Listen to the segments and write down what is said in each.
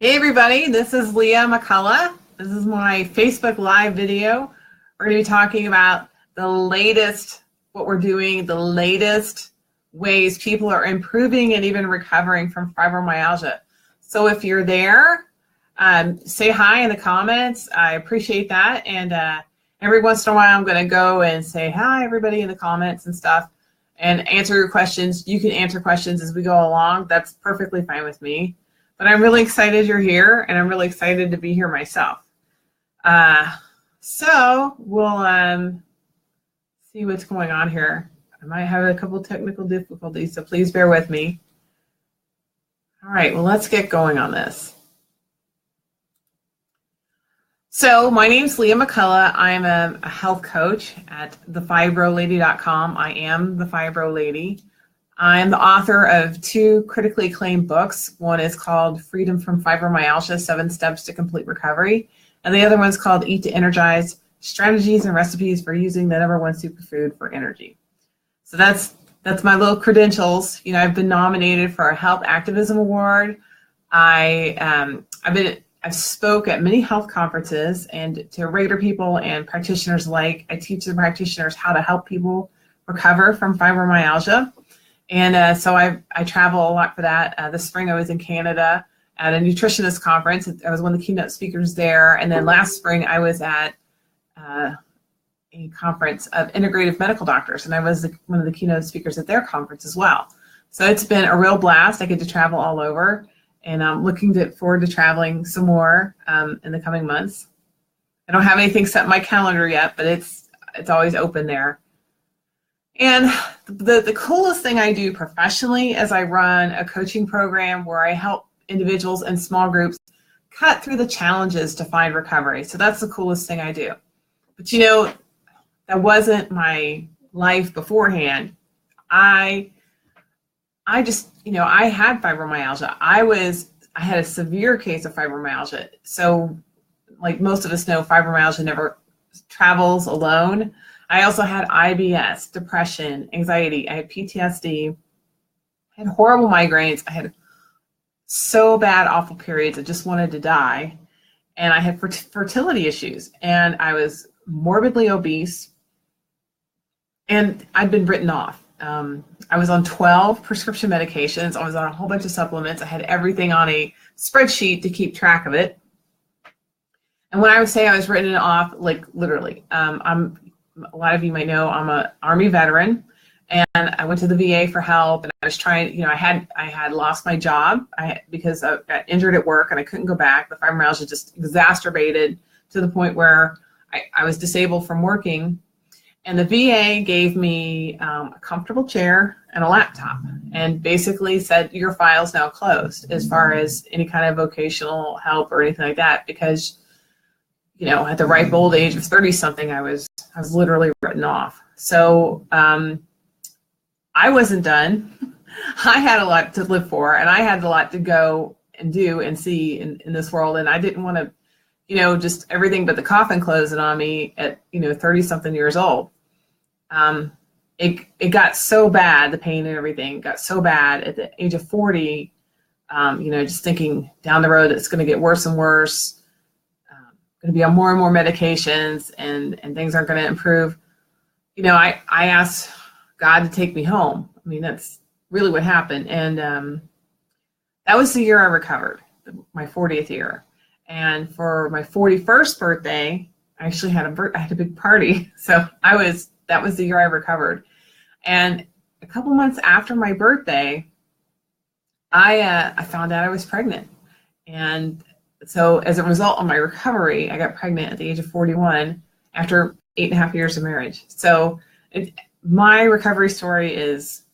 Hey everybody, this is Leah McCullough. This is my Facebook Live video. We're going to be talking about the latest, what we're doing, the latest ways people are improving and even recovering from fibromyalgia. So if you're there, say hi in the comments. I appreciate that. And every once in a while, I'm going to go and say hi everybody in the comments and stuff and answer your questions. You can answer questions as we go along. That's perfectly fine with me. But I'm really excited you're here, and I'm really excited to be here myself. So we'll see what's going on here. I might have a couple technical difficulties, so please bear with me. All right, well, let's get going on this. So my name's Leah McCullough. I'm a health coach at thefibrolady.com. I am the Fibro Lady. I'm the author of 2 critically acclaimed books. One is called Freedom from Fibromyalgia, 7 Steps to Complete Recovery. And the other one's called Eat to Energize, Strategies and Recipes for Using the #1 Superfood for Energy. So that's my little credentials. You know, I've been nominated for a Health Activism Award. I've spoke at many health conferences, and to regular people and practitioners alike. I teach the practitioners how to help people recover from fibromyalgia. And so I travel a lot for that. This spring I was in Canada at a nutritionist conference. I was one of the keynote speakers there. And then last spring I was at a conference of integrative medical doctors, and I was one of the keynote speakers at their conference as well. So it's been a real blast. I get to travel all over, and I'm looking forward to traveling some more in the coming months. I don't have anything set in my calendar yet, but it's always open there. And the coolest thing I do professionally is I run a coaching program where I help individuals and small groups cut through the challenges to find recovery. So that's the coolest thing I do. But you know, that wasn't my life beforehand. I just, you know, I had fibromyalgia. I had a severe case of fibromyalgia. So like most of us know, fibromyalgia never travels alone. I also had IBS, depression, anxiety. I had PTSD. I had horrible migraines. I had so bad, awful periods. I just wanted to die. And I had fertility issues. And I was morbidly obese. And I'd been written off. I was on 12 prescription medications. I was on a whole bunch of supplements. I had everything on a spreadsheet to keep track of it. And when I would say I was written off, like literally, a lot of you might know I'm an Army veteran, and I went to the VA for help, and I was trying, you know, I had lost my job because I got injured at work and I couldn't go back. The fibromyalgia just exacerbated to the point where I was disabled from working, and the VA gave me a comfortable chair and a laptop and basically said, your file's now closed as far as any kind of vocational help or anything like that, because you know, at the ripe old age of 30-something, I was literally written off. So I wasn't done. I had a lot to live for, and I had a lot to go and do and see in this world. And I didn't want to, you know, just everything but the coffin closing on me at, you know, 30-something years old. It got so bad, the pain and everything got so bad at the age of 40, you know, just thinking down the road, it's going to get worse and worse. Going to be on more and more medications, and things aren't going to improve. You know, I asked God to take me home. I mean, that's really what happened. And that was the year I recovered, my 40th year. And for my 41st birthday, I actually had a big party. So that was the year I recovered. And a couple months after my birthday, I found out I was pregnant. And so as a result of my recovery, I got pregnant at the age of 41 after 8.5 years of marriage. So my recovery story is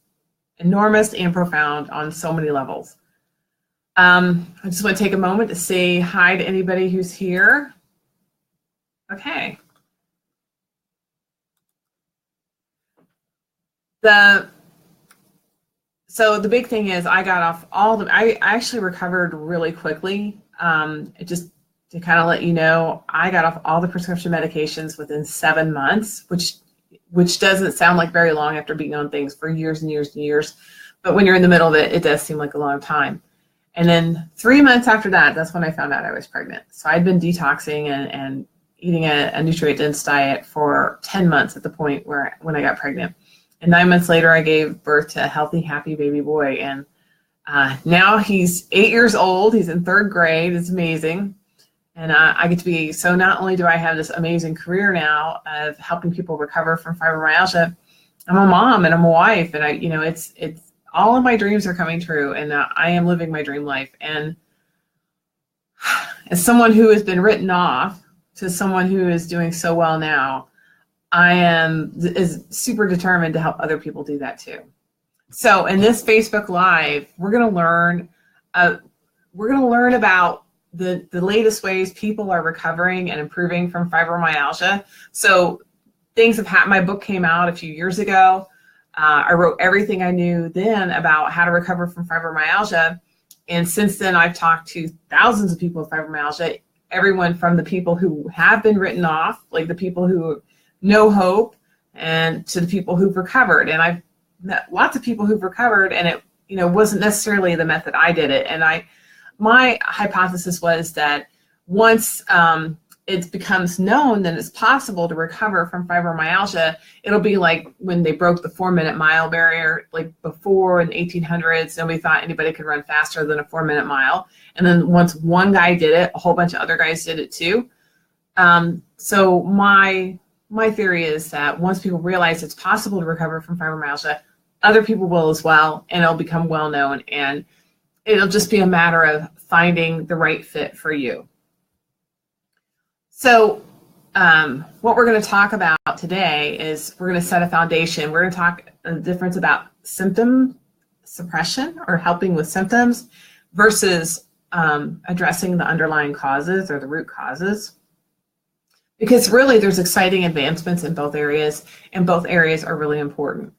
enormous and profound on so many levels. I just want to take a moment to say hi to anybody who's here. Okay. So the big thing is I got off I actually recovered really quickly. Just to kind of let you know, I got off all the prescription medications within 7 months, which doesn't sound like very long after being on things for years and years and years. But when you're in the middle of it, it does seem like a long time. And then 3 months after that, that's when I found out I was pregnant. So I'd been detoxing and eating a nutrient-dense diet for 10 months at the point when I got pregnant. And 9 months later, I gave birth to a healthy, happy baby boy. And now he's 8 years old. He's in 3rd grade. It's amazing. And I get to be, so not only do I have this amazing career now of helping people recover from fibromyalgia, I'm a mom and I'm a wife. And it's all of my dreams are coming true. And I am living my dream life. And as someone who has been written off to someone who is doing so well now, I is super determined to help other people do that too. So in this Facebook Live, we're going to learn about the latest ways people are recovering and improving from fibromyalgia. So things have happened. My book came out a few years ago. I wrote everything I knew then about how to recover from fibromyalgia. And since then, I've talked to thousands of people with fibromyalgia, everyone from the people who have been written off, like the people who no hope, and to the people who've recovered. And I've met lots of people who've recovered, and it wasn't necessarily the method I did it. And my hypothesis was that once it becomes known that it's possible to recover from fibromyalgia, it'll be like when they broke the 4-minute mile barrier, like before in the 1800s, nobody thought anybody could run faster than a 4-minute mile. And then once one guy did it, a whole bunch of other guys did it too. So my theory is that once people realize it's possible to recover from fibromyalgia, other people will as well, and it'll become well known, and it'll just be a matter of finding the right fit for you. So what we're going to talk about today is we're going to set a foundation. We're going to talk the difference about symptom suppression or helping with symptoms versus addressing the underlying causes or the root causes. Because really there's exciting advancements in both areas, and both areas are really important.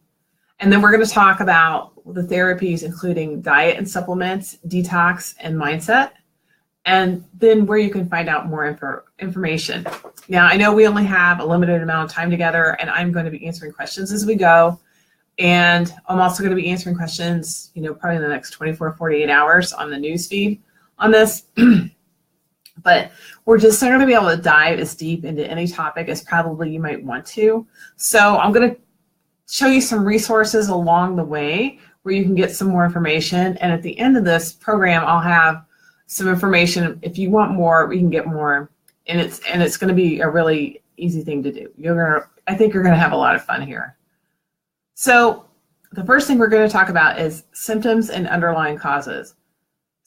And then we're going to talk about the therapies, including diet and supplements, detox, and mindset, and then where you can find out more information. Now, I know we only have a limited amount of time together, and I'm going to be answering questions as we go. And I'm also going to be answering questions, probably in the next 24, 48 hours on the news feed on this. But we're just not going to be able to dive as deep into any topic as probably you might want to. So I'm going to show you some resources along the way where you can get some more information. And at the end of this program, I'll have some information. If you want more, we can get more. And it's going to be a really easy thing to do. I think you're going to have a lot of fun here. So the first thing we're going to talk about is symptoms and underlying causes.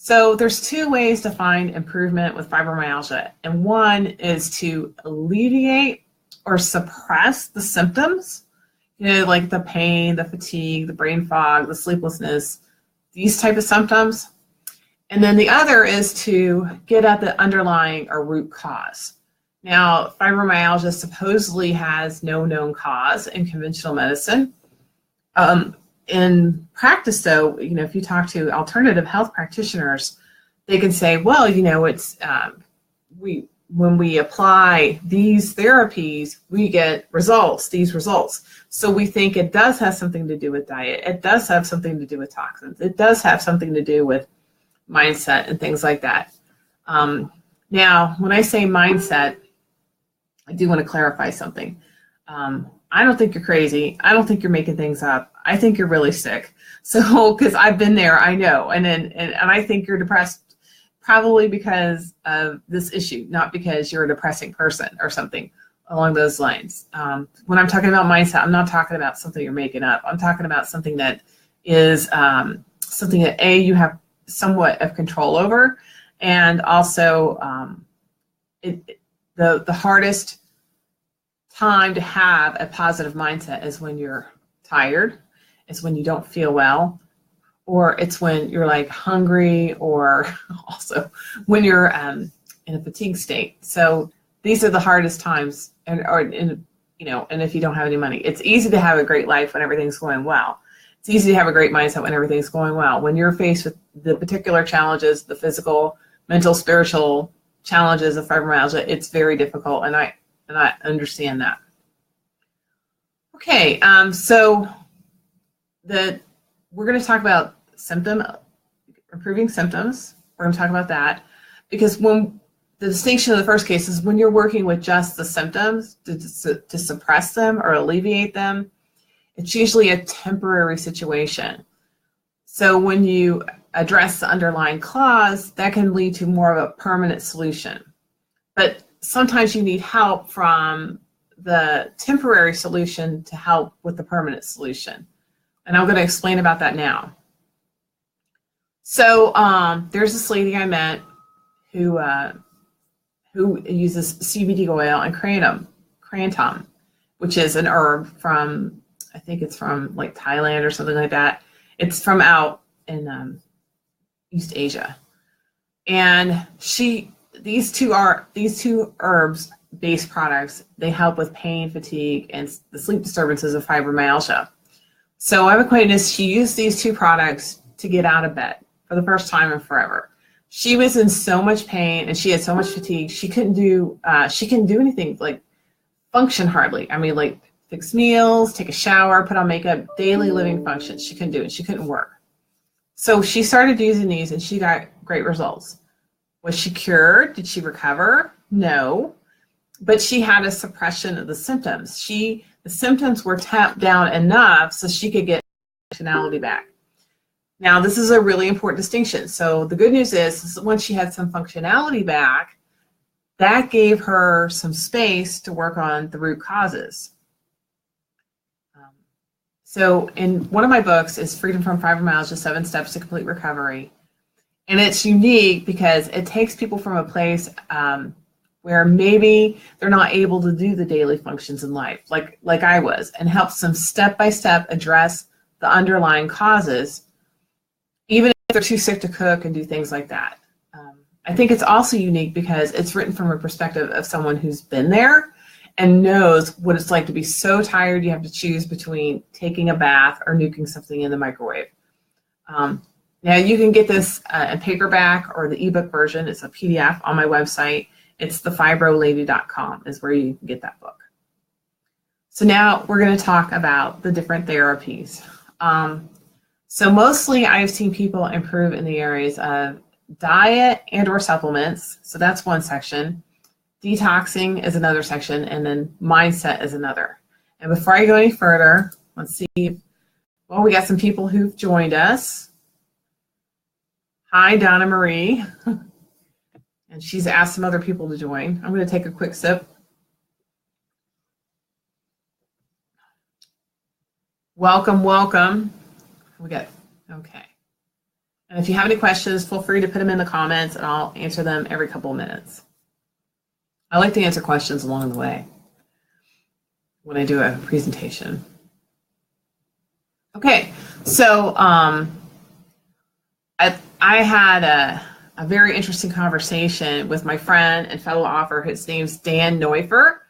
So there's 2 ways to find improvement with fibromyalgia. And one is to alleviate or suppress the symptoms, like the pain, the fatigue, the brain fog, the sleeplessness, these type of symptoms. And then the other is to get at the underlying or root cause. Now, fibromyalgia supposedly has no known cause in conventional medicine. In practice, though, if you talk to alternative health practitioners, they can say, well, it's when we apply these therapies, we get these results. So we think it does have something to do with diet. It does have something to do with toxins. It does have something to do with mindset and things like that. Now, when I say mindset, I do want to clarify something. I don't think you're crazy. I don't think you're making things up. I think you're really sick. So, because I've been there, I know. And I think you're depressed probably because of this issue, not because you're a depressing person or something along those lines. When I'm talking about mindset, I'm not talking about something you're making up. I'm talking about something that is something that you have somewhat of control over, and also the hardest time to have a positive mindset is when you're tired, it's when you don't feel well, or it's when you're like hungry, or also when you're in a fatigue state. So these are the hardest times, and if you don't have any money. It's easy to have a great life when everything's going well. It's easy to have a great mindset when everything's going well. When you're faced with the particular challenges, the physical, mental, spiritual challenges of fibromyalgia, it's very difficult, and I understand that. Okay, so we're going to talk about improving symptoms. We're going to talk about that because when the distinction of the first case is when you're working with just the symptoms to suppress them or alleviate them, it's usually a temporary situation. So when you address the underlying cause, that can lead to more of a permanent solution. But sometimes you need help from the temporary solution to help with the permanent solution. And I'm going to explain about that now. So there's this lady I met who uses CBD oil and crantum, which is an herb from, I think it's from like Thailand or something like that. It's from out in East Asia. And these two herbs-based products, they help with pain, fatigue, and the sleep disturbances of fibromyalgia. So I have an acquaintance, she used these two products to get out of bed for the first time in forever. She was in so much pain and she had so much fatigue. She couldn't do anything, like function hardly. I mean, like fix meals, take a shower, put on makeup, daily living functions. She couldn't do it. She couldn't work. So she started using these and she got great results. Was she cured? Did she recover? No, but she had a suppression of the symptoms. The symptoms were tapped down enough so she could get functionality back. Now, this is a really important distinction. So the good news is once she had some functionality back, that gave her some space to work on the root causes. So in one of my books is Freedom from Fibromyalgia, 7 Steps to Complete Recovery. And it's unique because it takes people from a place where maybe they're not able to do the daily functions in life, like I was, and helps them step-by-step address the underlying causes, even if they're too sick to cook and do things like that. I think it's also unique because it's written from a perspective of someone who's been there and knows what it's like to be so tired you have to choose between taking a bath or nuking something in the microwave. Now you can get this in paperback or the ebook version. It's a PDF on my website. It's thefibrolady.com is where you can get that book. So now we're going to talk about the different therapies. So mostly I've seen people improve in the areas of diet and or supplements. So that's one section. Detoxing is another section, and then mindset is another. And before I go any further, let's see. Well, we got some people who've joined us. Hi, Donna Marie. And she's asked some other people to join. I'm going to take a quick sip. Welcome, welcome. Okay. And if you have any questions, feel free to put them in the comments and I'll answer them every couple of minutes. I like to answer questions along the way when I do a presentation. Okay, so I had a very interesting conversation with my friend and fellow author. His name's Dan Neufer.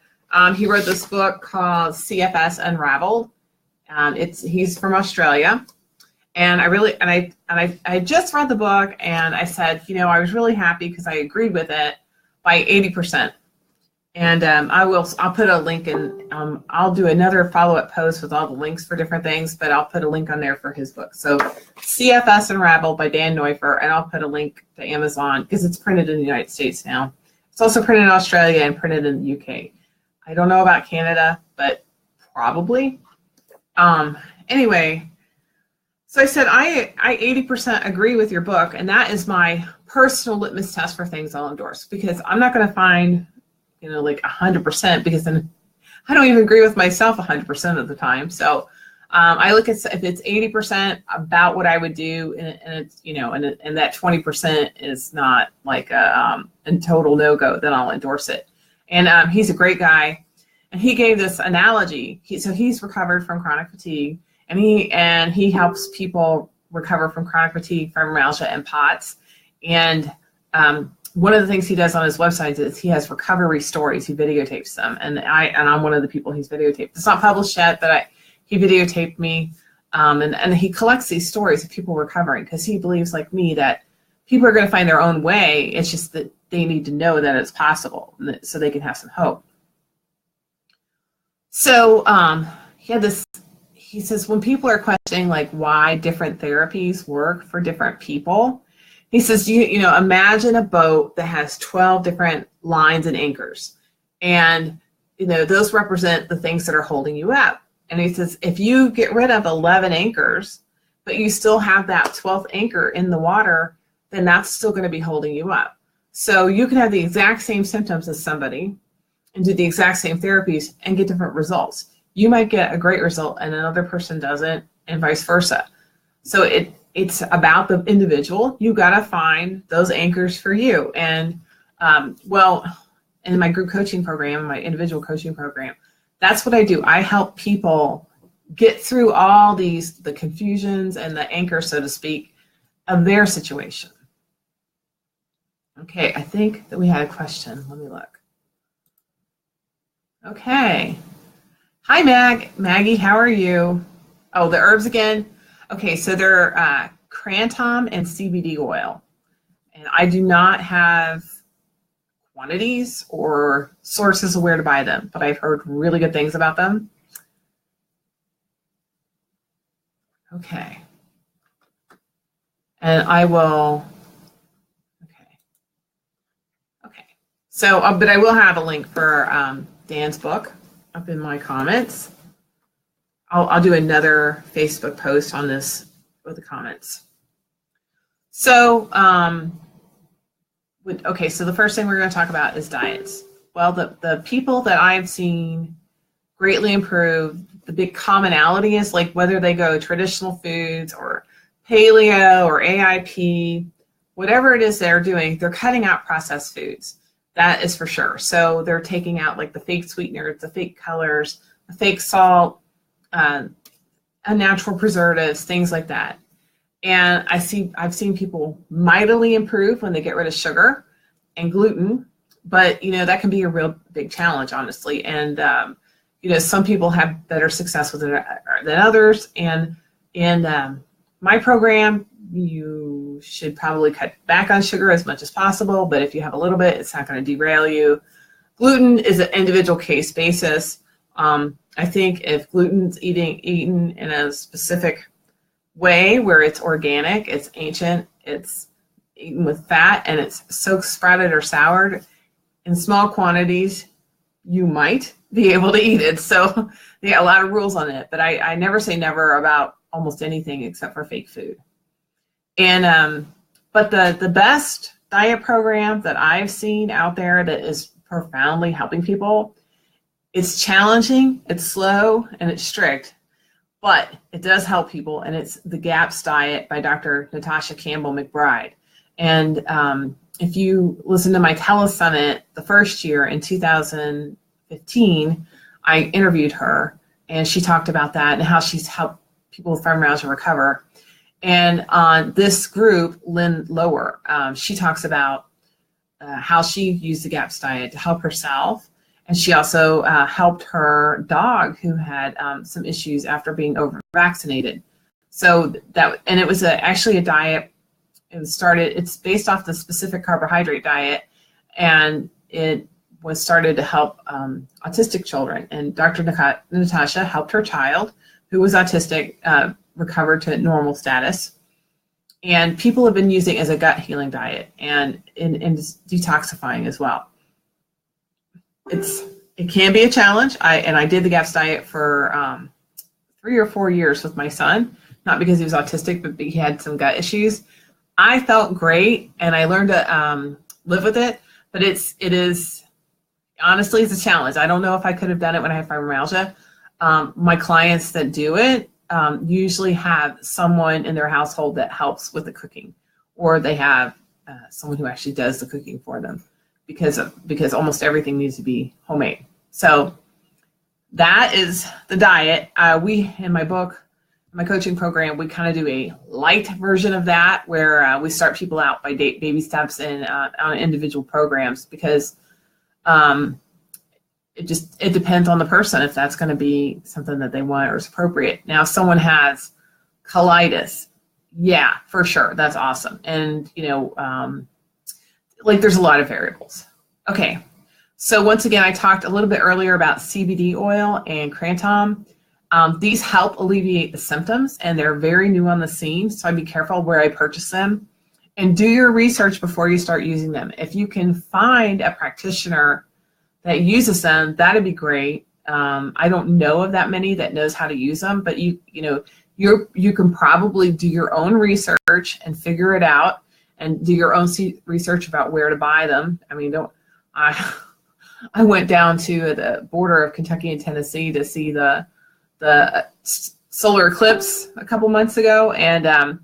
He wrote this book called CFS Unraveled. He's from Australia. And I just read the book and I said, I was really happy because I agreed with it by 80%. And I'll put a link in, I'll do another follow-up post with all the links for different things, but I'll put a link on there for his book. So CFS Unraveled by Dan Neufer, and I'll put a link to Amazon because it's printed in the United States now. It's also printed in Australia and printed in the UK. I don't know about Canada, but probably. Anyway, so I said, I 80% agree with your book, and that is my personal litmus test for things I'll endorse, because I'm not going to find, like 100%, because then I don't even agree with myself 100% of the time. So I look at if it's 80% about what I would do, and it's, and that 20% is not like a total no-go, then I'll endorse it. And he's a great guy. And he gave this analogy. So he's recovered from chronic fatigue, and he helps people recover from chronic fatigue, fibromyalgia, and POTS. And one of the things he does on his website is he has recovery stories. He videotapes them, and I'm one of the people he's videotaped. It's not published yet, but he videotaped me, and he collects these stories of people recovering because he believes, like me, that people are going to find their own way. It's just that they need to know that it's possible, so they can have some hope. So he says when people are questioning like why different therapies work for different people, He says, imagine a boat that has 12 different lines and anchors. And, those represent the things that are holding you up. And he says, if you get rid of 11 anchors, but you still have that 12th anchor in the water, then that's still going to be holding you up. So you can have the exact same symptoms as somebody and do the exact same therapies and get different results. You might get a great result and another person doesn't, and vice versa. So it's about the individual. You got to find those anchors for you. And in my group coaching program, my individual coaching program, that's what I do. I help people get through all the confusions and the anchor, so to speak, of their situation. Okay, I think that we had a question. Let me look. Okay. Hi, Maggie, how are you? Oh, the herbs again? Okay, so they're Symptom and CBD oil. And I do not have quantities or sources of where to buy them, but I've heard really good things about them. Okay. And I will, okay. So, but I will have a link for Dan's book up in my comments. I'll do another Facebook post on this with the comments. So, so the first thing we're going to talk about is diets. Well, the people that I've seen greatly improve, the big commonality is like whether they go traditional foods or paleo or AIP, whatever it is they're doing, they're cutting out processed foods. That is for sure. So they're taking out like the fake sweeteners, the fake colors, the fake salt, unnatural preservatives, things like that. And I've seen people mightily improve when they get rid of sugar and gluten, but that can be a real big challenge, honestly. And some people have better success with it than others. And in my program, you should probably cut back on sugar as much as possible, but if you have a little bit, it's not going to derail you. Gluten is an individual case basis. I think if gluten's eaten in a specific way where it's organic, it's ancient, it's eaten with fat, and it's soaked, sprouted, or soured in small quantities, you might be able to eat it. So they got a lot of rules on it, but I never say never about almost anything except for fake food. And but the best diet program that I've seen out there that is profoundly helping people, it's challenging, it's slow, and it's strict, but it does help people, and it's the GAPS diet by Dr. Natasha Campbell McBride. And if you listen to my telesummit the first year in 2015, I interviewed her, and she talked about that and how she's helped people with fibromyalgia recover. And on this group, Lynn Lower, she talks about how she used the GAPS diet to help herself. And she also helped her dog who had some issues after being over-vaccinated. So and it was actually a diet. It's based off the specific carbohydrate diet, and it was started to help autistic children. And Dr. Natasha helped her child who was autistic recover to normal status. And people have been using it as a gut healing diet and in detoxifying as well. It can be a challenge. I did the GAPS diet for 3 or 4 years with my son, not because he was autistic, but he had some gut issues. I felt great, and I learned to live with it, but it is honestly, it's a challenge. I don't know if I could have done it when I had fibromyalgia. My clients that do it usually have someone in their household that helps with the cooking, or they have someone who actually does the cooking for them, because almost everything needs to be homemade. So that is the diet. We, in my book, my coaching program, we kind of do a light version of that, where we start people out by baby steps and on individual programs, because it depends on the person if that's going to be something that they want or is appropriate. Now, if someone has colitis, yeah, for sure, that's awesome. And there's a lot of variables. Okay, so once again, I talked a little bit earlier about CBD oil and Symptom. These help alleviate the symptoms, and they're very new on the scene, so I'd be careful where I purchase them. And do your research before you start using them. If you can find a practitioner that uses them, that'd be great. I don't know of that many that knows how to use them, but you can probably do your own research and figure it out, and do your own research about where to buy them. I mean, I went down to the border of Kentucky and Tennessee to see the solar eclipse a couple months ago, and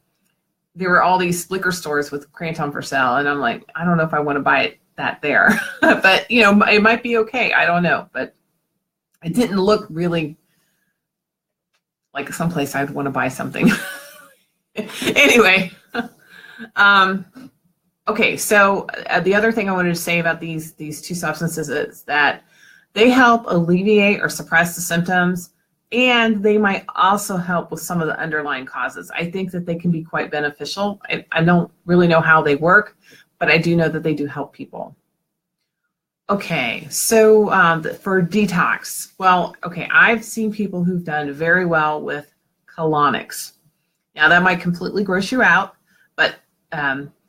there were all these liquor stores with Cranton for sale, and I'm like, I don't know if I want to buy that there, but it might be okay. I don't know, but it didn't look really like someplace I'd want to buy something. Anyway, okay, so the other thing I wanted to say about these two substances is that they help alleviate or suppress the symptoms, and they might also help with some of the underlying causes. I think that they can be quite beneficial. I don't really know how they work, but I do know that they do help people. Okay, so for detox, well, okay, I've seen people who've done very well with colonics. Now that might completely gross you out, but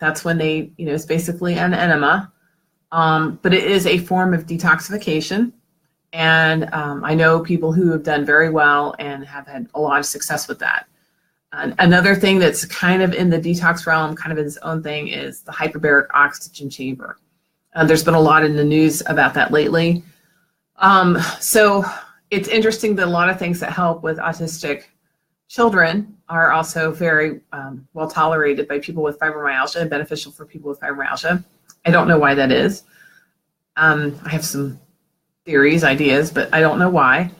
that's when they, it's basically an enema, but it is a form of detoxification. And I know people who have done very well and have had a lot of success with that. Another thing that's kind of in the detox realm, kind of its own thing, is the hyperbaric oxygen chamber. There's been a lot in the news about that lately. So it's interesting that a lot of things that help with autistic children are also very well tolerated by people with fibromyalgia and beneficial for people with fibromyalgia. I don't know why that is. I have some theories, ideas, but I don't know why.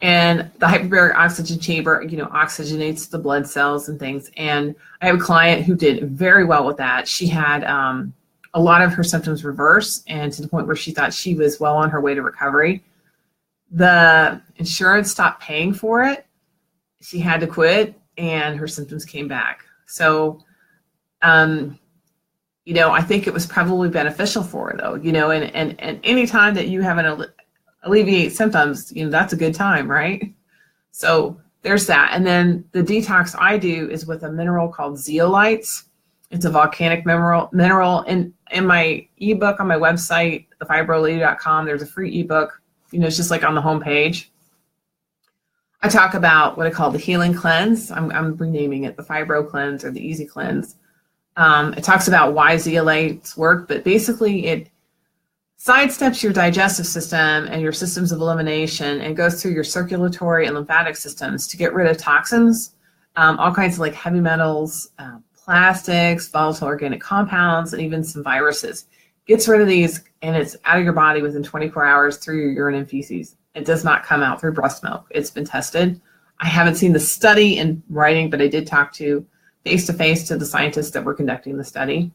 And the hyperbaric oxygen chamber, oxygenates the blood cells and things. And I have a client who did very well with that. She had a lot of her symptoms reverse, and to the point where she thought she was well on her way to recovery. The insurance stopped paying for it. She had to quit, and her symptoms came back. So, I think it was probably beneficial for her, though, and any time that you have an alleviate symptoms, that's a good time, right? So there's that. And then the detox I do is with a mineral called zeolites. It's a volcanic mineral. In my ebook on my website, thefibrolady.com, there's a free ebook. It's just like on the homepage. I talk about what I call the healing cleanse. I'm renaming it the Fibro cleanse or the easy cleanse. It talks about why zeolites work, but basically it sidesteps your digestive system and your systems of elimination and goes through your circulatory and lymphatic systems to get rid of toxins, all kinds of like heavy metals, plastics, volatile organic compounds, and even some viruses. Gets rid of these, and it's out of your body within 24 hours through your urine and feces. It does not come out through breast milk. It's been tested. I haven't seen the study in writing, but I did talk to face-to-face to the scientists that were conducting the study.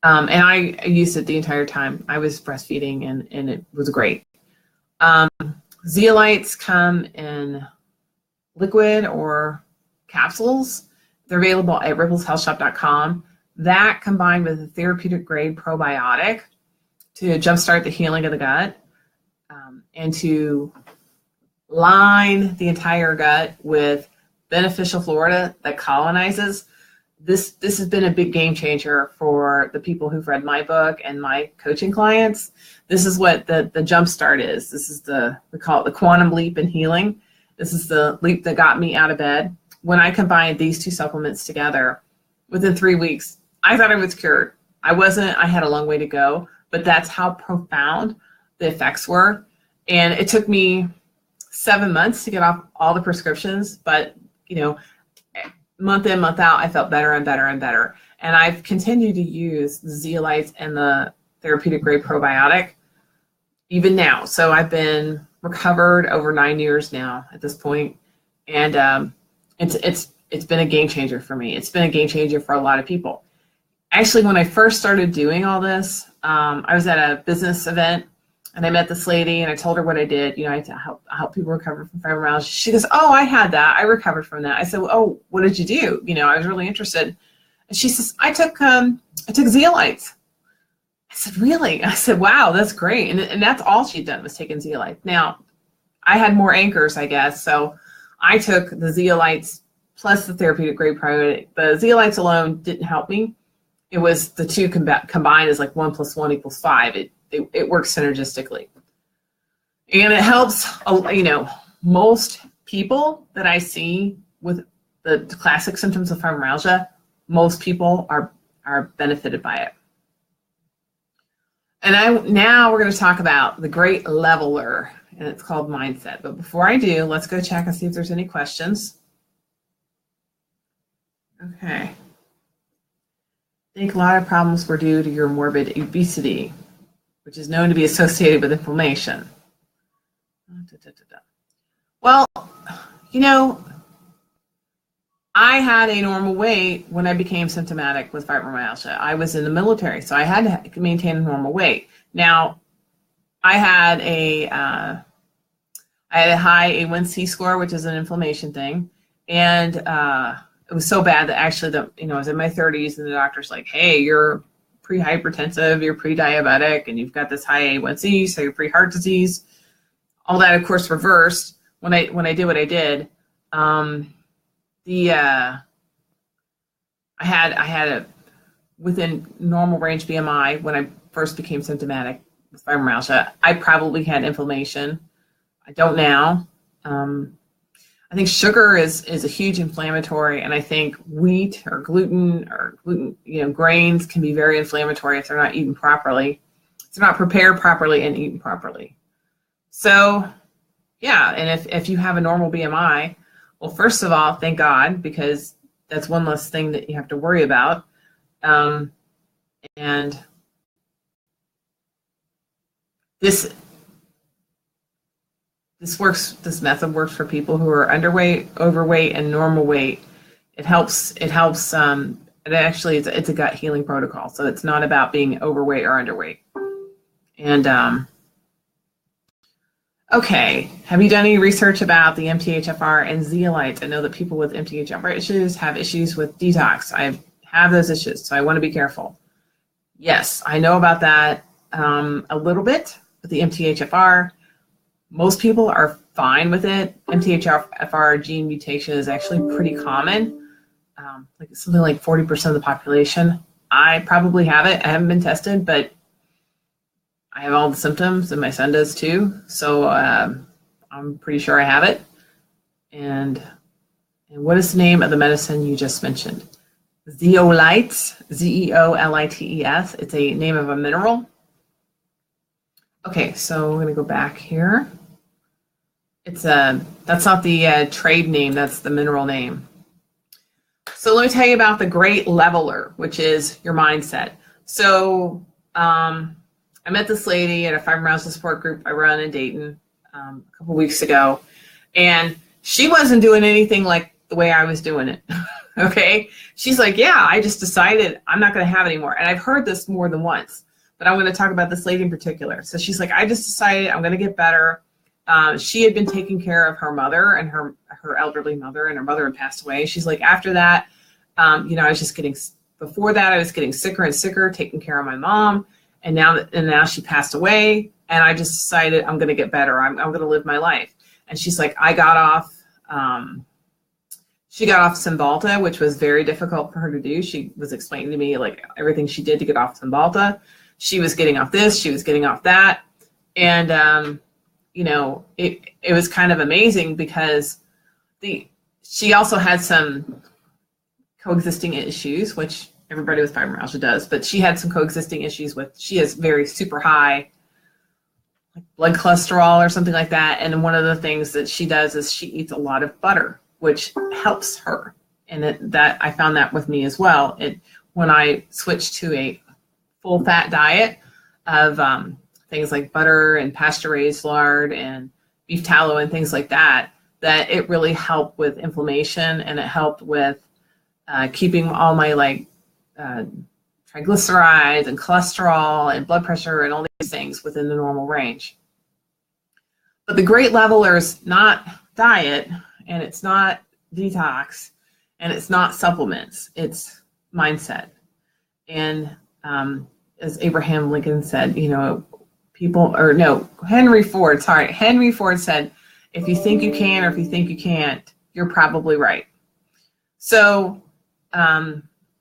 And I used it the entire time. I was breastfeeding, and it was great. Zeolites come in liquid or capsules. They're available at rippleshealthshop.com. That combined with a therapeutic grade probiotic to jumpstart the healing of the gut, and to line the entire gut with beneficial flora that colonizes. This has been a big game changer for the people who've read my book and my coaching clients. This is what the jumpstart is. This is we call it the quantum leap in healing. This is the leap that got me out of bed. When I combined these two supplements together, within 3 weeks, I thought I was cured. I wasn't. I had a long way to go, but that's how profound the effects were. And it took me 7 months to get off all the prescriptions, but month in, month out, I felt better and better and better. And I've continued to use the zeolites and the therapeutic grade probiotic even now. So I've been recovered over 9 years now at this point. And it's been a game changer for me. It's been a game changer for a lot of people. Actually, when I first started doing all this, I was at a business event and I met this lady and I told her what I did. I help people recover from fibromyalgia. She goes, "Oh, I had that. I recovered from that." I said, "Well, oh, what did you do?" I was really interested. And she says, I took zeolites. I said, "Really?" I said, "Wow, that's great." And that's all she'd done was taken zeolites. Now, I had more anchors, I guess. So I took the zeolites plus the therapeutic grade probiotic. The zeolites alone didn't help me. it was the two combined is like 1 + 1 = 5. It works synergistically. And it helps, most people that I see with the classic symptoms of fibromyalgia, most people are benefited by it. And now we're going to talk about the great leveler, and it's called mindset. But before I do, let's go check and see if there's any questions. Okay. I think a lot of problems were due to your morbid obesity, which is known to be associated with inflammation. Well, I had a normal weight when I became symptomatic with fibromyalgia. I was in the military, so I had to maintain a normal weight. Now, I had a high A1C score, which is an inflammation thing, and it was so bad that actually, I was in my 30s, and the doctor's like, "Hey, you're pre-hypertensive, you're pre-diabetic, and you've got this high A1C, so you're pre-heart disease." All that, of course, reversed when I did what I did. I had a within normal range BMI when I first became symptomatic with fibromyalgia. I probably had inflammation. I don't now. I think sugar is a huge inflammatory, and I think wheat or gluten, grains can be very inflammatory if they're not eaten properly. If they're not prepared properly and eaten properly. So, yeah, and if you have a normal BMI, well, first of all, thank God, because that's one less thing that you have to worry about. And this method works for people who are underweight, overweight, and normal weight. It helps, and actually it's a gut healing protocol. So it's not about being overweight or underweight. And, okay, have you done any research about the MTHFR and zeolites? I know that people with MTHFR issues have issues with detox. I have those issues, so I want to be careful. Yes, I know about that a little bit with the MTHFR. Most people are fine with it. MTHFR gene mutation is actually pretty common, like something like 40% of the population. I probably have it. I haven't been tested, but I have all the symptoms, and my son does too. So I'm pretty sure I have it. And what is the name of the medicine you just mentioned? Zeolites, Zeolites. It's a name of a mineral. Okay, so we're going to go back here. That's not the trade name, that's the mineral name. So let me tell you about the great leveler, which is your mindset. So I met this lady at a fibromyalgia support group I run in Dayton a couple weeks ago, and she wasn't doing anything like the way I was doing it. Okay, she's like, yeah, I just decided I'm not going to have it anymore. And I've heard this more than once, but I'm going to talk about this lady in particular. So she's like, I just decided I'm going to get better. She had been taking care of her mother and her elderly mother, and her mother had passed away. She's like, after that, I was just before that, I was getting sicker and sicker, taking care of my mom. And now she passed away, and I just decided I'm going to get better. I'm going to live my life. And she's like, she got off Cymbalta, which was very difficult for her to do. She was explaining to me like everything she did to get off Cymbalta. She was getting off this, she was getting off that. And, it was kind of amazing because she also had some coexisting issues, which everybody with fibromyalgia does, but she had some coexisting issues she has very super high blood cholesterol or something like that. And one of the things that she does is she eats a lot of butter, which helps her. And that I found that with me as well. When I switched to a full fat diet of things like butter and pasture-raised lard and beef tallow and things like that it really helped with inflammation, and it helped with keeping all my triglycerides and cholesterol and blood pressure and all these things within the normal range. But the great leveler is not diet, and it's not detox, and it's not supplements. It's mindset. And as Abraham Lincoln said, Henry Ford said, if you think you can or if you think you can't, you're probably right. So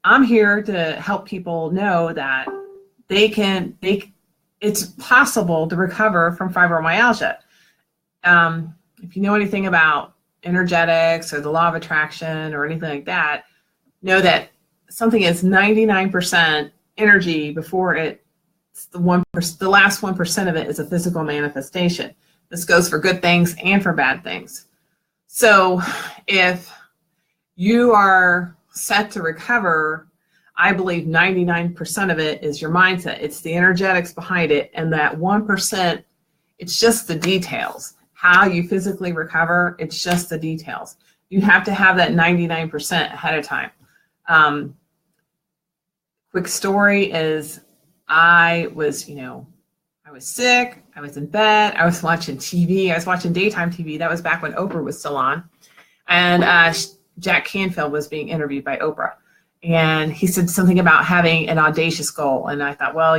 I'm here to help people know that it's possible to recover from fibromyalgia. If you know anything about energetics or the law of attraction or anything like that, know that something is 99% energy before the last 1% of it is a physical manifestation. This goes for good things and for bad things. So if you are set to recover, I believe 99% of it is your mindset. It's the energetics behind it. And that 1%, it's just the details. How you physically recover, it's just the details. You have to have that 99% ahead of time. Quick story is I was sick. I was in bed. I was watching TV. I was watching daytime TV. That was back when Oprah was still on. And Jack Canfield was being interviewed by Oprah. And he said something about having an audacious goal. And I thought, well,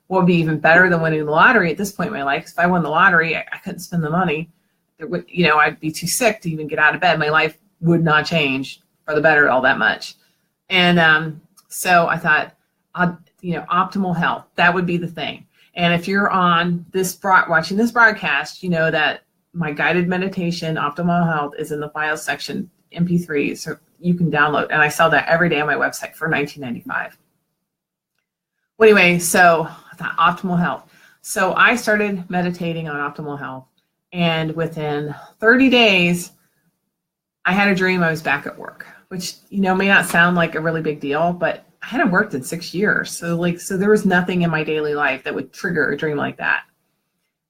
what would be even better than winning the lottery at this point in my life? If I won the lottery, I couldn't spend the money. I'd be too sick to even get out of bed. My life would not change for the better all that much. And so I thought, optimal health, that would be the thing. And if you're on watching this broadcast, you know that my guided meditation, Optimal Health, is in the files section, MP3, so you can download. And I sell that every day on my website for $19.95. Well, anyway, so I thought optimal health. So I started meditating on optimal health. And within 30 days, I had a dream I was back at work, which, may not sound like a really big deal, but I hadn't worked in 6 years. So there was nothing in my daily life that would trigger a dream like that.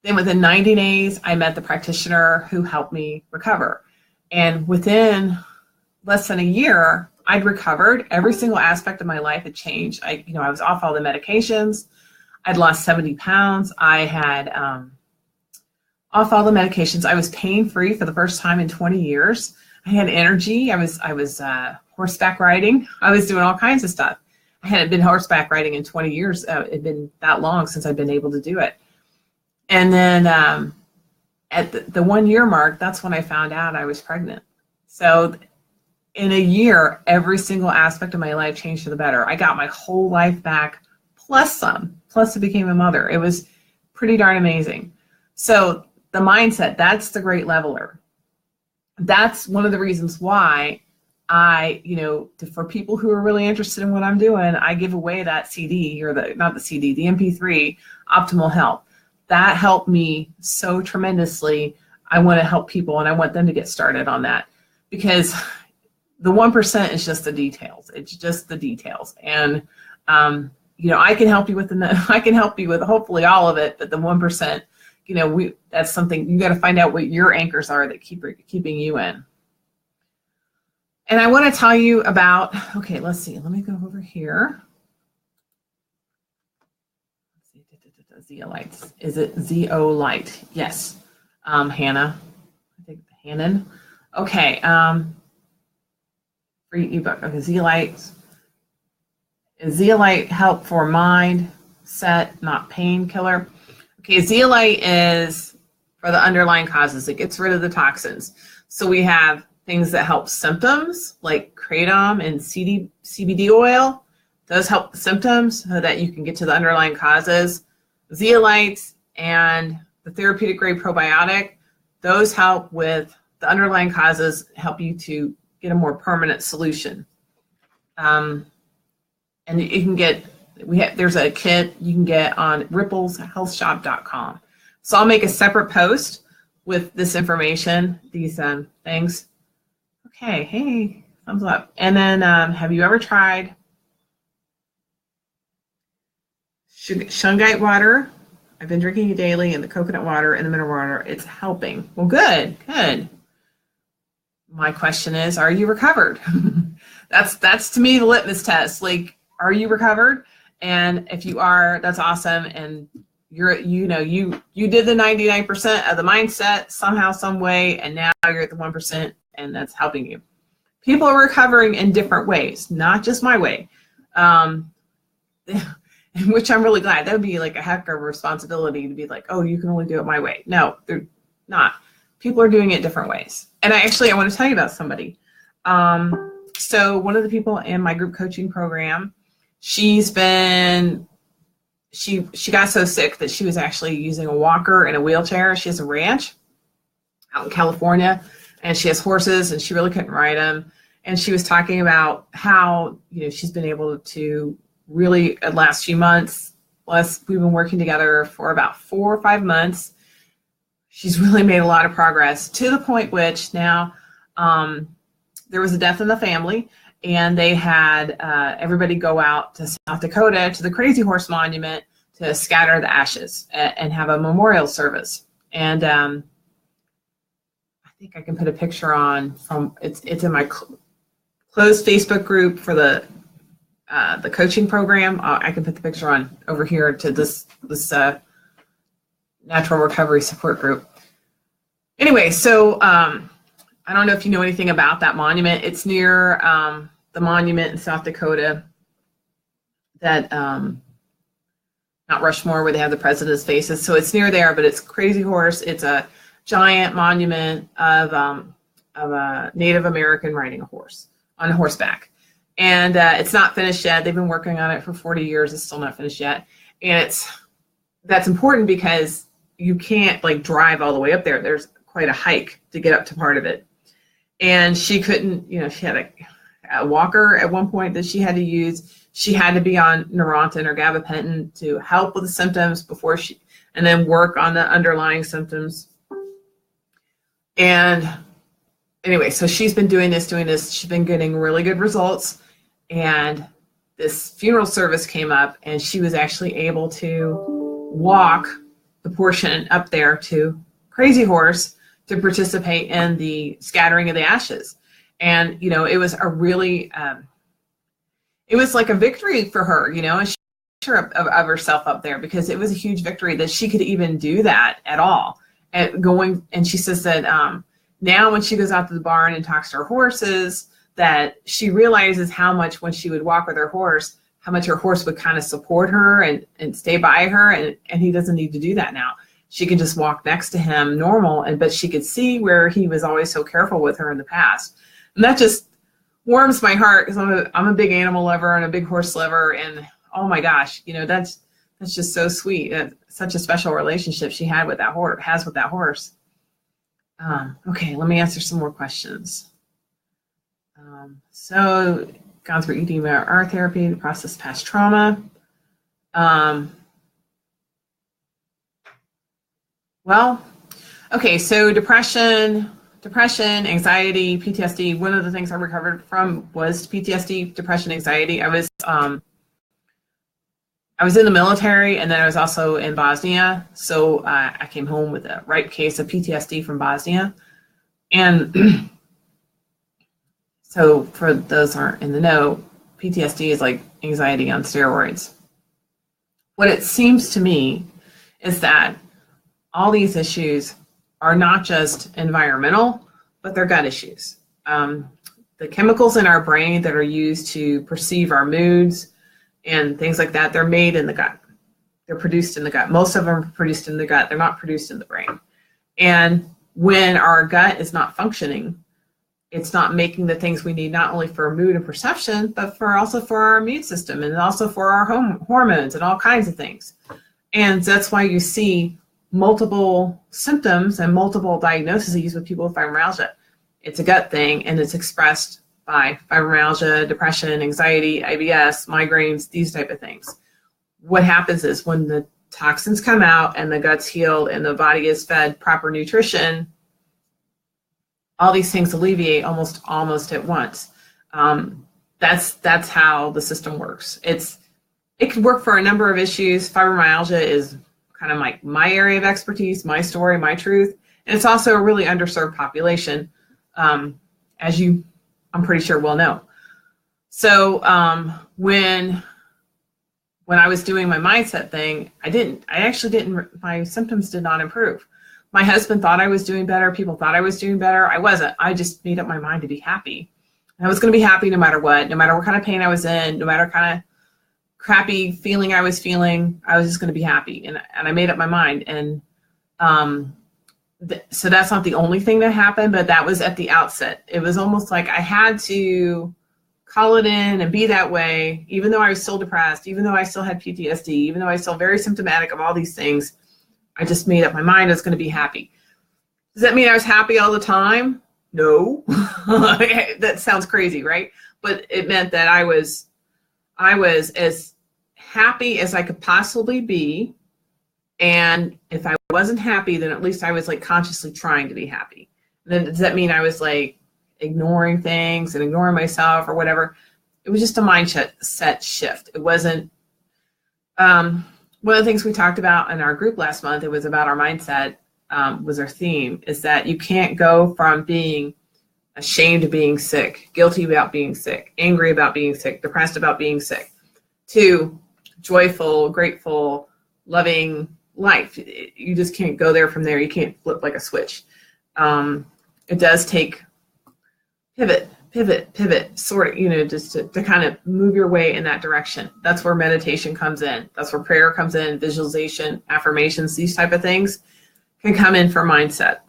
Then within 90 days, I met the practitioner who helped me recover. And within less than a year, I'd recovered. Every single aspect of my life had changed. I was off all the medications. I'd lost 70 pounds. I had off all the medications. I was pain-free for the first time in 20 years. I had energy. I was horseback riding. I was doing all kinds of stuff. I hadn't been horseback riding in 20 years. It had been that long since I'd been able to do it. And then at the 1 year mark, that's when I found out I was pregnant. So in a year, every single aspect of my life changed for the better. I got my whole life back, plus some, plus I became a mother. It was pretty darn amazing. So the mindset, that's the great leveler. That's one of the reasons why for people who are really interested in what I'm doing, I give away that CD, or the MP3, Optimal Health. That helped me so tremendously. I want to help people and I want them to get started on that, because the 1% is just the details. It's just the details. And, I can help you with hopefully all of it, but the 1%, that's something you got to find out what your anchors are that keeping you in. And I want to tell you about, okay, let's see. Let me go over here. Zeolites. Is it Zeolite? Yes. Hannah. I think Hannon. Okay. Free ebook. Okay, Zeolite. Is Zeolite help for mindset, not painkiller? Okay, Zeolite is for the underlying causes. It gets rid of the toxins. So we have things that help symptoms, like kratom and CBD oil. Those help the symptoms so that you can get to the underlying causes. Zeolites and the therapeutic grade probiotic, those help with the underlying causes, help you to get a more permanent solution. And you can get, there's a kit you can get on rippleshealthshop.com. So I'll make a separate post with this information, these things. Okay, hey, thumbs up. And then have you ever tried shungite water? I've been drinking it daily, and the coconut water and the mineral water. It's helping. Well, good. My question is, are you recovered? That's to me the litmus test. Like, are you recovered? And if you are, that's awesome. And you did the 99% of the mindset somehow, some way, and now you're at the 1%, and that's helping you. People are recovering in different ways, not just my way. Which I'm really glad. That would be like a heck of a responsibility to be like, oh, you can only do it my way. No, they're not. People are doing it different ways. And I want to tell you about somebody. So one of the people in my group coaching program, she got so sick that she was actually using a walker and a wheelchair. She has a ranch out in California, and she has horses, and she really couldn't ride them. And she was talking about how, she's been able to really, the last few months, plus we've been working together for about 4 or 5 months. She's really made a lot of progress, to the point which now there was a death in the family, and they had everybody go out to South Dakota to the Crazy Horse Monument to scatter the ashes and have a memorial service. And I think I can put a picture on it's in my closed Facebook group for the coaching program. I can put the picture on over here to this natural recovery support group. Anyway, so I don't know if you know anything about that monument. It's near the monument in South Dakota that not Rushmore, where they have the president's faces. So it's near there, but it's Crazy Horse. It's a giant monument of a Native American riding a horse on horseback. And it's not finished yet. They've been working on it for 40 years. It's still not finished yet. And that's important because you can't drive all the way up there. There's quite a hike to get up to part of it. And she couldn't, she had a walker at one point that she had to use. She had to be on Neurontin or gabapentin to help with the symptoms and then work on the underlying symptoms. And anyway, so she's been doing this. She's been getting really good results. And this funeral service came up, and she was actually able to walk the portion up there to Crazy Horse to participate in the scattering of the ashes. And, it was a really, it was like a victory for her, and she was sure of herself up there, because it was a huge victory that she could even do that at all. And she says that now when she goes out to the barn and talks to her horses, that she realizes how much, when she would walk with her horse, how much her horse would kind of support her and stay by her. And he doesn't need to do that now. She can just walk next to him normal, but she could see where he was always so careful with her in the past. And that just warms my heart, because I'm a big animal lover and a big horse lover. And oh my gosh, that's just so sweet. Such a special relationship she has with that horse. Okay, let me answer some more questions. So gone through EDR therapy to process past trauma. Well, okay, so depression, anxiety, PTSD. One of the things I recovered from was PTSD, depression, anxiety. I was in the military, and then I was also in Bosnia. So I came home with a ripe case of PTSD from Bosnia. And so for those who aren't in the know, PTSD is like anxiety on steroids. What it seems to me is that all these issues are not just environmental, but they're gut issues. The chemicals in our brain that are used to perceive our moods and things like that, they're made in the gut. They're produced in the gut. Most of them are produced in the gut. They're not produced in the brain. And when our gut is not functioning, it's not making the things we need, not only for mood and perception, but also for our immune system, and also for our hormones and all kinds of things. And that's why you see multiple symptoms and multiple diagnoses with people with fibromyalgia. It's a gut thing, and it's expressed by fibromyalgia, depression, anxiety, IBS, migraines, these type of things. What happens is when the toxins come out and the gut's healed and the body is fed proper nutrition, all these things alleviate almost at once. That's how the system works. It could work for a number of issues. Fibromyalgia is kind of like my area of expertise, my story, my truth. And it's also a really underserved population, as you, I'm pretty sure, will know. So when I was doing my mindset thing, my symptoms did not improve. My husband thought I was doing better. People thought I was doing better. I wasn't. I just made up my mind to be happy. And I was going to be happy no matter what kind of pain I was in, no matter kind of crappy feeling I was feeling, I was just going to be happy. And I made up my mind. And so that's not the only thing that happened, but that was at the outset. It was almost like I had to call it in and be that way, even though I was still depressed, even though I still had PTSD, even though I was still very symptomatic of all these things. I just made up my mind I was going to be happy. Does that mean I was happy all the time? No. That sounds crazy, right? But it meant that I was as happy as I could possibly be. And if I wasn't happy, then at least I was like consciously trying to be happy. And then does that mean I was like ignoring things and ignoring myself or whatever? It was just a mindset shift. It wasn't, one of the things we talked about in our group last month, it was about our mindset, was our theme, is that you can't go from being ashamed of being sick, guilty about being sick, angry about being sick, depressed about being sick, to joyful, grateful, loving life. You just can't go there from there. You can't flip like a switch. It does take pivot, sort of, just to kind of move your way in that direction. That's where meditation comes in. That's where prayer comes in, visualization, affirmations, these type of things can come in for mindset.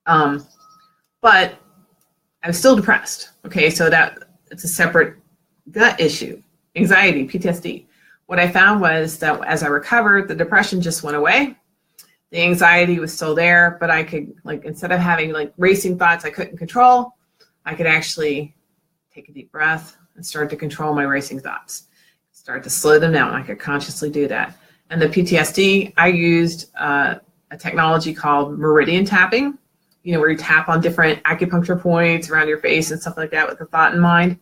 But I was still depressed. Okay, so that it's a separate gut issue, anxiety, PTSD. What I found was that as I recovered, the depression just went away. The anxiety was still there, but I could, like, instead of having like racing thoughts I couldn't control, I could actually take a deep breath and start to control my racing thoughts, start to slow them down. I could consciously do that. And the PTSD, I used a technology called meridian tapping, where you tap on different acupuncture points around your face and stuff like that with the thought in mind.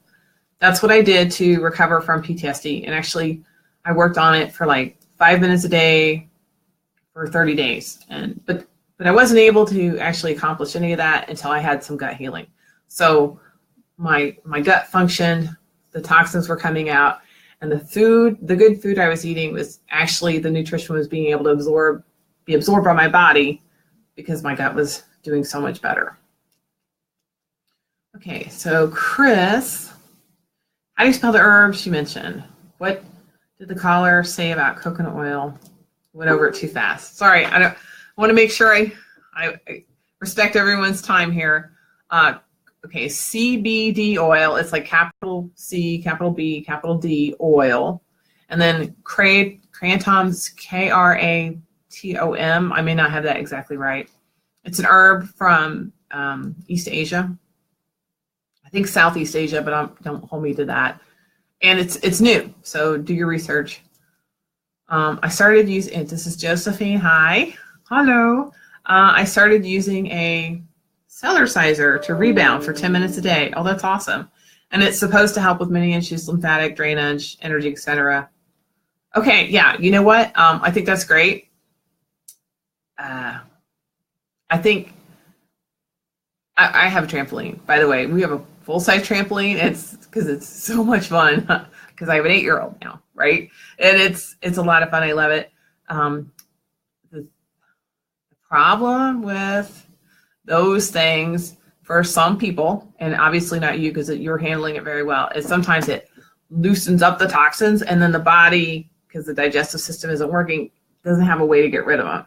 That's what I did to recover from PTSD. And actually, I worked on it for like 5 minutes a day for 30 days. But I wasn't able to actually accomplish any of that until I had some gut healing. So my gut functioned, the toxins were coming out, and the good food I was eating was actually, the nutrition was being able to be absorbed by my body because my gut was doing so much better. Okay, so Chris, how do you spell the herbs you mentioned? What did the caller say about coconut oil? Went over it too fast. Sorry, I want to make sure I respect everyone's time here. Okay, CBD oil, it's like capital C, capital B, capital D oil. And then Kratom's, Kratom, I may not have that exactly right. It's an herb from East Asia. I think Southeast Asia, but don't hold me to that. And it's new, so do your research. I started using, this is Josephine, hi, hello. I started using a Cellerciser to rebound for 10 minutes a day. Oh, that's awesome. And it's supposed to help with many issues, lymphatic drainage, energy, etc. Okay, yeah, you know what? I think that's great. I think I have a trampoline, by the way. We have a full-size trampoline. It's because it's so much fun because I have an 8-year-old now, right? And it's a lot of fun. I love it. The problem with those things for some people, and obviously not you because you're handling it very well, is sometimes it loosens up the toxins and then the body, because the digestive system isn't working, doesn't have a way to get rid of them.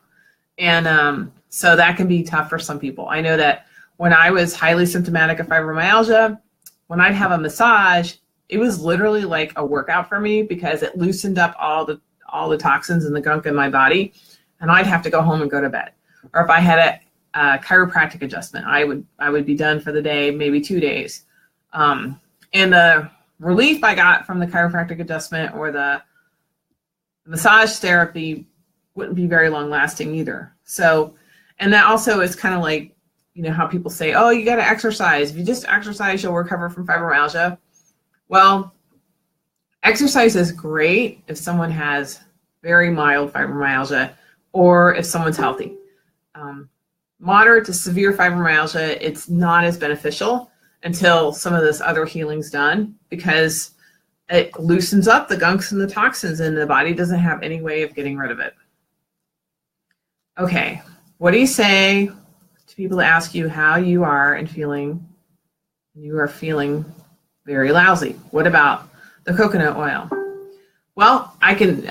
And so that can be tough for some people. I know that when I was highly symptomatic of fibromyalgia, when I'd have a massage, it was literally like a workout for me because it loosened up all the toxins and the gunk in my body, and I'd have to go home and go to bed. Or if I had a chiropractic adjustment, I would be done for the day, maybe 2 days. And the relief I got from the chiropractic adjustment or the massage therapy wouldn't be very long lasting either. So, and that also is kind of like, how people say, oh, you got to exercise. If you just exercise, you'll recover from fibromyalgia. Well, exercise is great if someone has very mild fibromyalgia or if someone's healthy. Moderate to severe fibromyalgia, it's not as beneficial until some of this other healing's done because it loosens up the gunks and the toxins and the body doesn't have any way of getting rid of it. Okay, what do you say to people that ask you how you are and feeling? You are feeling very lousy. What about the coconut oil? Well, I can,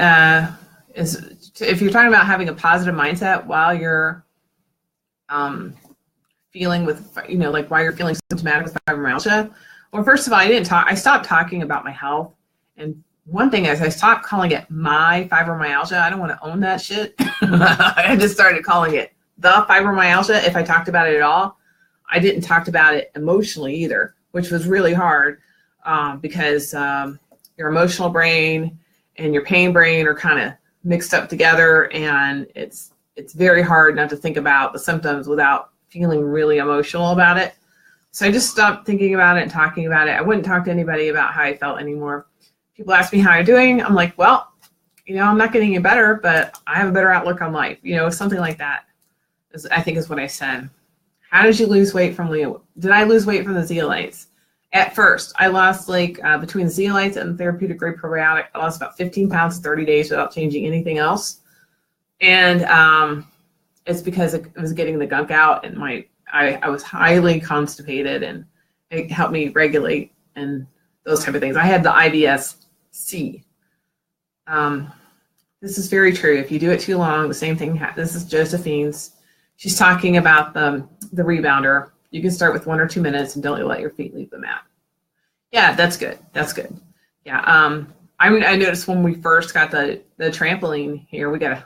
if you're talking about having a positive mindset while you're feeling with, like while you're feeling symptomatic with fibromyalgia, Well, first of all, I stopped talking about my health. And one thing is I stopped calling it my fibromyalgia. I don't want to own that shit. I just started calling it the fibromyalgia if I talked about it at all. I didn't talk about it emotionally either, which was really hard because your emotional brain and your pain brain are kind of mixed up together, and it's very hard not to think about the symptoms without feeling really emotional about it. So I just stopped thinking about it and talking about it. I wouldn't talk to anybody about how I felt anymore. People ask me how I'm doing. I'm like, well, I'm not getting any better, but I have a better outlook on life. Something like that I think is what I said. How did you lose weight from Leah? Did I lose weight from the zeolites? At first, I lost between the zeolites and the therapeutic grade probiotic, I lost about 15 pounds in 30 days without changing anything else. And it's because it was getting the gunk out, and I was highly constipated, and it helped me regulate and those type of things. I had the IBS-C. This is very true. If you do it too long, the same thing happens. This is Josephine's. She's talking about the rebounder. You can start with 1 or 2 minutes and don't let your feet leave the mat. Yeah, that's good. That's good. Yeah. I noticed when we first got the trampoline here, we got a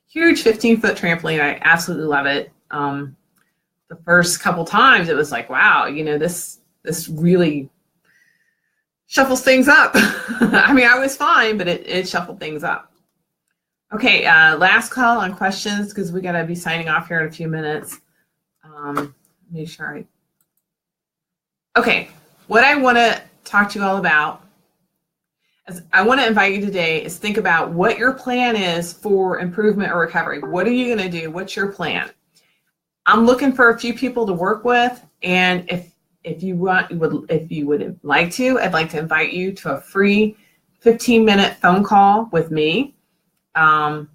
huge 15-foot trampoline. I absolutely love it. The first couple times it was like, wow, this really shuffles things up. I mean, I was fine, but it shuffled things up. Okay, last call on questions because we got to be signing off here in a few minutes. Make sure Okay, what I want to talk to you all about is I want to invite you today is think about what your plan is for improvement or recovery. What are you going to do? What's your plan? I'm looking for a few people to work with, and if you would like to, I'd like to invite you to a free 15-minute phone call with me to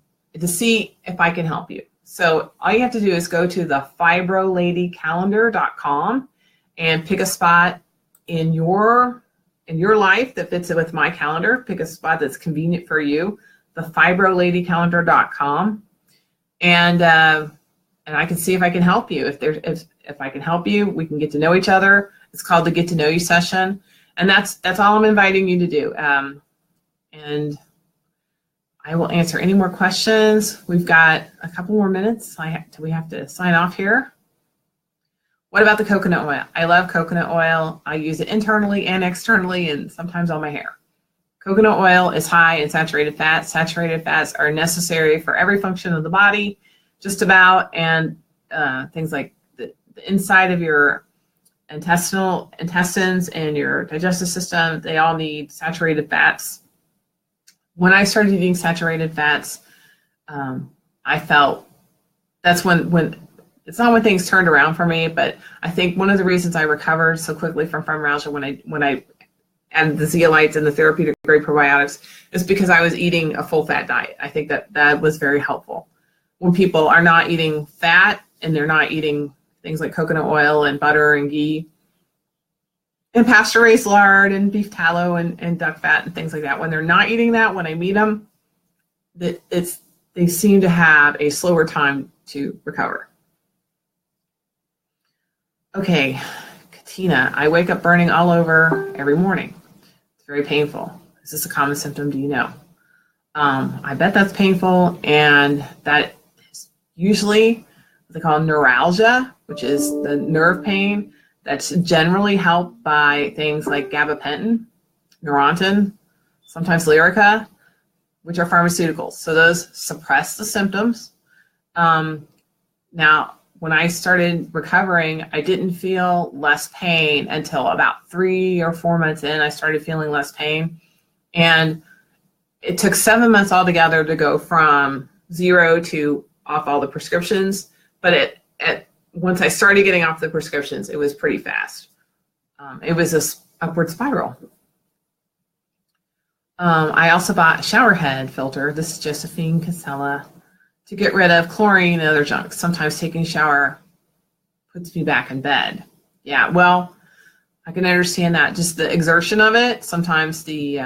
see if I can help you. So all you have to do is go to the fibroladycalendar.com and pick a spot in your life that fits with my calendar. Pick a spot that's convenient for you, the fibroladycalendar.com, and I can see if I can help you. If I can help you, we can get to know each other. It's called the Get to Know You session, and that's all I'm inviting you to do. And I will answer any more questions. We've got a couple more minutes. We have to sign off here. What about the coconut oil? I love coconut oil. I use it internally and externally, and sometimes on my hair. Coconut oil is high in saturated fats. Saturated fats are necessary for every function of the body, just about, and things like the inside of your intestines and your digestive system, they all need saturated fats. When I started eating saturated fats, I felt that's when it's not when things turned around for me, but I think one of the reasons I recovered so quickly from fibromyalgia when I added the zeolites and the therapeutic grade probiotics is because I was eating a full fat diet. I think that was very helpful. When people are not eating fat and they're not eating things like coconut oil and butter and ghee and pasture-raised lard and beef tallow and duck fat and things like that, when they're not eating that, when I meet them, they seem to have a slower time to recover. Okay, Katina, I wake up burning all over every morning. It's very painful. Is this a common symptom? Do you know? I bet that's painful, and that is usually what they call neuralgia, which is the nerve pain. That's generally helped by things like gabapentin, Neurontin, sometimes Lyrica, which are pharmaceuticals. So those suppress the symptoms. Now, when I started recovering, I didn't feel less pain until about 3 or 4 months in. I started feeling less pain. And it took 7 months altogether to go from 0 to off all the prescriptions. But once I started getting off the prescriptions, it was pretty fast. It was this upward spiral. I also bought a shower head filter. This is Josephine Casella, to get rid of chlorine and other junk. Sometimes taking a shower puts me back in bed. Yeah, well, I can understand that. Just the exertion of it. Sometimes the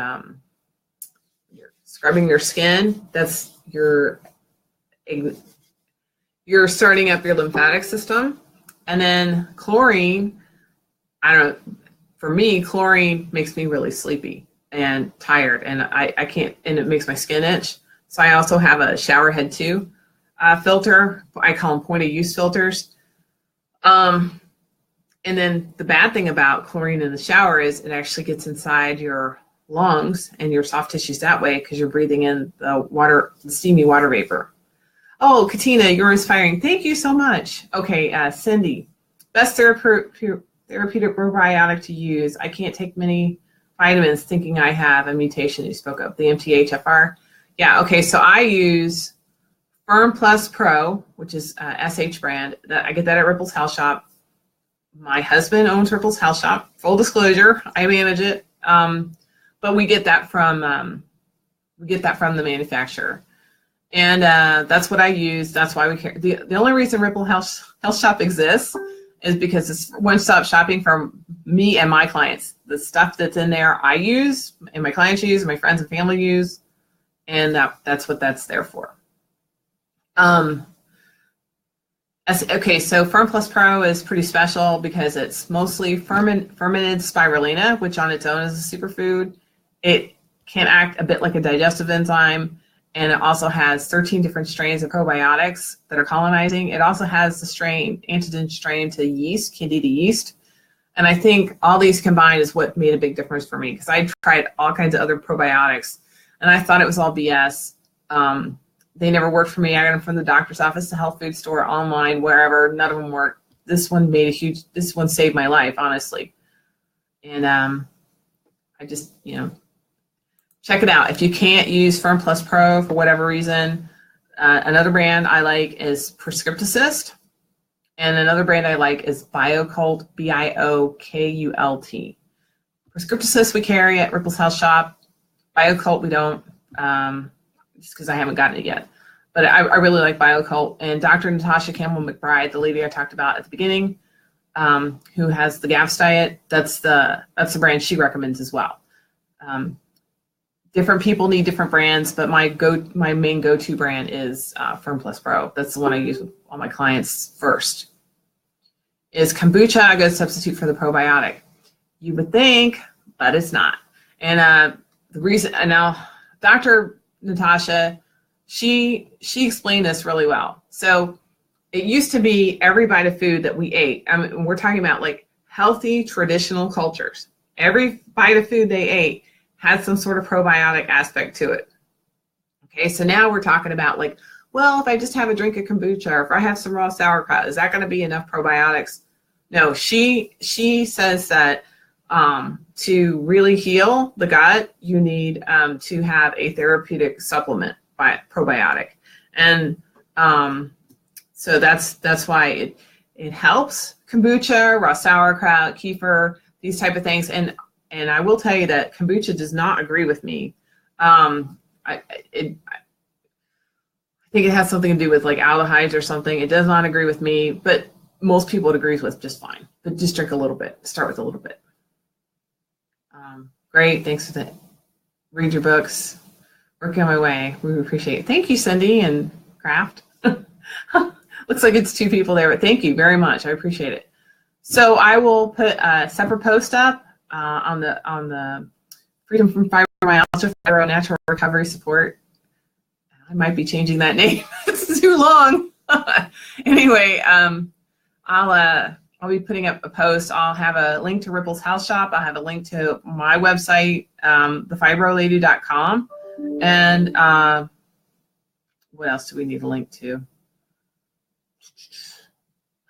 you're scrubbing your skin. That's you're starting up your lymphatic system. And then chlorine, I don't know, for me, chlorine makes me really sleepy and tired, and I can't, and it makes my skin itch. So I also have a shower head too filter. I call them point of use filters. And then the bad thing about chlorine in the shower is it actually gets inside your lungs and your soft tissues that way because you're breathing in the steamy water vapor. Oh, Katina, you're inspiring. Thank you so much. Okay, Cindy, best therapeutic probiotic to use. I can't take many vitamins thinking I have a mutation you spoke of, the MTHFR. Yeah, okay, so I use Firm Plus Pro, which is SH brand. I get that at Ripple's Health Shop. My husband owns Ripple's Health Shop. Full disclosure, I manage it, but we get that from the manufacturer, and that's what I use. That's why we care. The only reason Ripple Health Shop exists is because it's one-stop shopping for me and my clients. The stuff that's in there I use, and my clients use, and my friends and family use, and that's what that's there for. Okay, so Firm Plus Pro is pretty special because it's mostly fermented spirulina, which on its own is a superfood. It can act a bit like a digestive enzyme, and it also has 13 different strains of probiotics that are colonizing. It also has the antigen strain to yeast, Candida yeast. And I think all these combined is what made a big difference for me because I tried all kinds of other probiotics, and I thought it was all BS. They never worked for me. I got them from the doctor's office, the health food store, online, wherever. None of them worked. This one saved my life, honestly. And I just, check it out. If you can't use Firm Plus Pro for whatever reason, another brand I like is Prescripticist. And another brand I like is Biokult, Biokult. Prescripticist we carry at Ripple's Health Shop. Biokult we don't. Just because I haven't gotten it yet. But I really like Biokult. And Dr. Natasha Campbell McBride, the lady I talked about at the beginning, who has the GAPS diet, that's the brand she recommends as well. Different people need different brands, but my main go-to brand is Firm Plus Pro. That's the one I use with all my clients first. Is kombucha a good substitute for the probiotic? You would think, but it's not. And the reason, and now Dr. Natasha, she explained this really well. So it used to be every bite of food that we ate. I mean, we're talking about like healthy traditional cultures. Every bite of food they ate had some sort of probiotic aspect to it. Okay, so now we're talking about like, well, if I just have a drink of kombucha or if I have some raw sauerkraut, is that going to be enough probiotics? No, she says that to really heal the gut, you need to have a therapeutic supplement probiotic. And so that's why it helps. Kombucha, raw sauerkraut, kefir, these type of things. And I will tell you that kombucha does not agree with me. I think it has something to do with like aldehydes or something. It does not agree with me, but most people it agrees with just fine. But just drink a little bit. Start with a little bit. Great. Thanks for that. Read your books. Working on my way. We appreciate it. Thank you, Cindy and Kraft. Looks like it's two people there, but thank you very much. I appreciate it. So I will put a separate post up on the Freedom from Fibromyalgia, Fibro Natural Recovery Support. I might be changing that name. It's too long. Anyway, I'll be putting up a post. I'll have a link to Ripple's Health Shop. I'll have a link to my website, thefibrolady.com. And what else do we need a link to?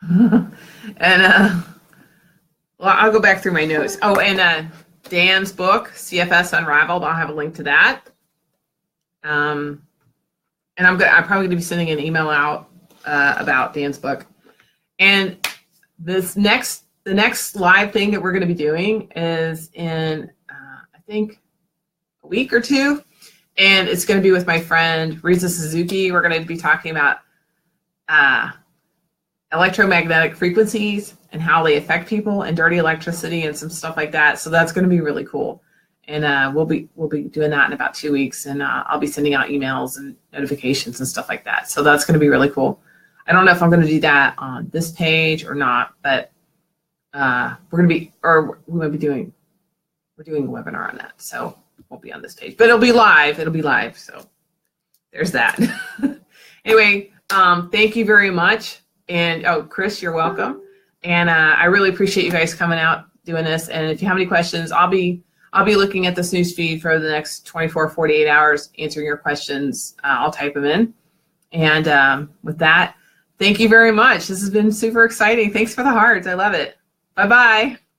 And well, I'll go back through my notes. Oh, and Dan's book, CFS Unraveled. I'll have a link to that. And I'm probably going to be sending an email out about Dan's book. And the next live thing that we're going to be doing is in I think a week or two, and it's going to be with my friend Riza Suzuki. We're going to be talking about electromagnetic frequencies and how they affect people and dirty electricity and some stuff like that. So that's going to be really cool. And we'll be doing that in about 2 weeks, and I'll be sending out emails and notifications and stuff like that. So that's going to be really cool. I don't know if I'm going to do that on this page or not, but we're doing a webinar on that. So it won't be on this page, but it'll be live. It'll be live. So there's that. Anyway, thank you very much. And Chris, you're welcome. And I really appreciate you guys coming out doing this. And if you have any questions, I'll be looking at this news feed for the next 24, 48 hours, answering your questions. I'll type them in. And with that, thank you very much. This has been super exciting. Thanks for the hearts. I love it. Bye-bye.